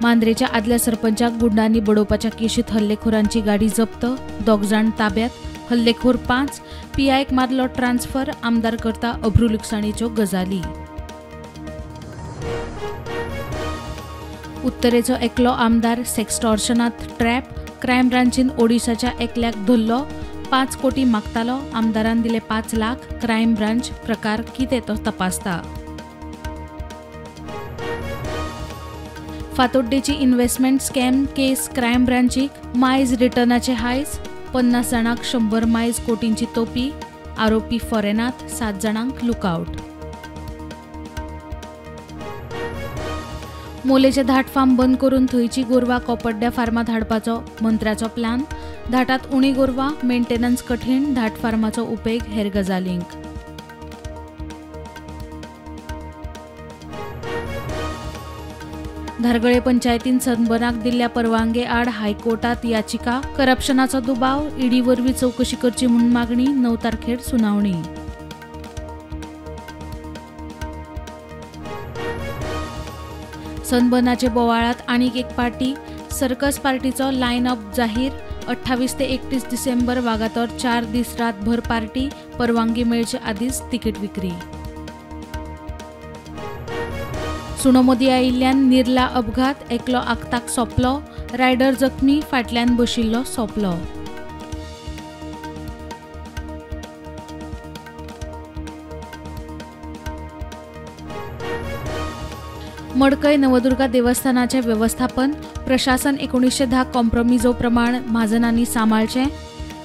मांद्रेच्या आदल्या सरपंचाक गुंडांनी बडोवपाच्या केशीत हल्लेखोरांची गाडी जप्त, 2 जाण ताब्यात, हल्लेखोर 5, पीआयक मारलो ट्रान्सफर, आमदार करता अब्रूलुकसाणीच्यो गजाली. उत्तरेचो एकलो आमदार सेक्सटॉर्शनात ट्रॅप, क्रायम ब्रांचीन ओडिशाच्या एकल्याक धरलो, 5 कोटी मागतालो, आमदारान दिले 5 लाख, क्रायम ब्रांच प्रकार कितें तो तपासता. फातोड्डेची इन्व्हेस्टमेंट स्कॅम केस क्रायम ब्रांचीक, मायज रिटर्नाचे हायस, 50 जाणांक 100 मायज कोटींची तोपी, आरोपी फॉरेनात, 7 जाणांक लुकआउट. मोलेचे धाट फार्म बंद करून थंयची गोरवां कोपड्ड्या फार्मात हाडपाचो मंत्र्याचो प्लॅन, धाटात उणी गोरवां, मेंटेनन्स कठीण, धाट फार्माचो उपेग हेर गजालींक. धारगळे पंचायतीन सनबर्नाक दिल्ल्या परवानगे आड हायकोर्टात याचिका, करप्शनाचो दुबाव, ईडी वरवीं चवकशी करची म्हूण मागणी, 9 तारखेर सुनावणी. सनबर्नाचे बोवाळात आनीक एक पार्टी, सर्कस पार्टीचो लायन अप जाहीर, 28 ते 31 डिसेंबर वागातोर 4 दीस रातभर पार्टी, परवानगी मेळचे आदींच तिकीट विक्री. सुणो मदीं आयिल्ल्यान निर्ला अपघात, एकलो आगताक सोंपलो, रायडर जखमी, फाटल्यान बशिल्लो सोंपलो. मडकय नवदुर्गा देवस्थानाचे व्यवस्थापन, प्रशासन 1910 कॉम्प्रोमिजो प्रमाण महाजनांनी सांबाळचें,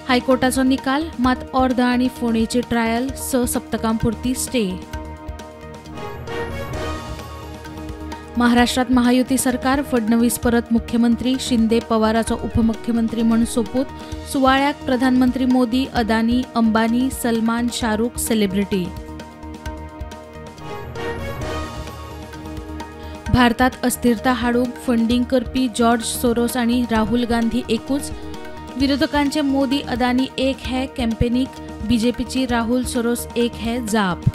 हायकोर्टाचो निकाल, मात अर्द आनी फोंडेची ट्रायल 6 सप्तकां पुरती स्टे. महाराष्ट्रात महायुती सरकार, फडणवीस परत मुख्यमंत्री, शिंदे पवाराचो उपमुख्यमंत्री म्हूण सोपूत, सुवाळ्याक प्रधानमंत्री मोदी, अदानी, अंबानी, सलमान, शाहरुख सेलिब्रिटी. भारतात अस्थिरता हाडूंक फंडिंग करपी जॉर्ज सोरोस आनी राहुल गांधी एकूच, विरोधकांचे मोदी अदानी एक हे कॅम्पेनीक, बीजेपीची राहुल सोरोस एक हे जाप.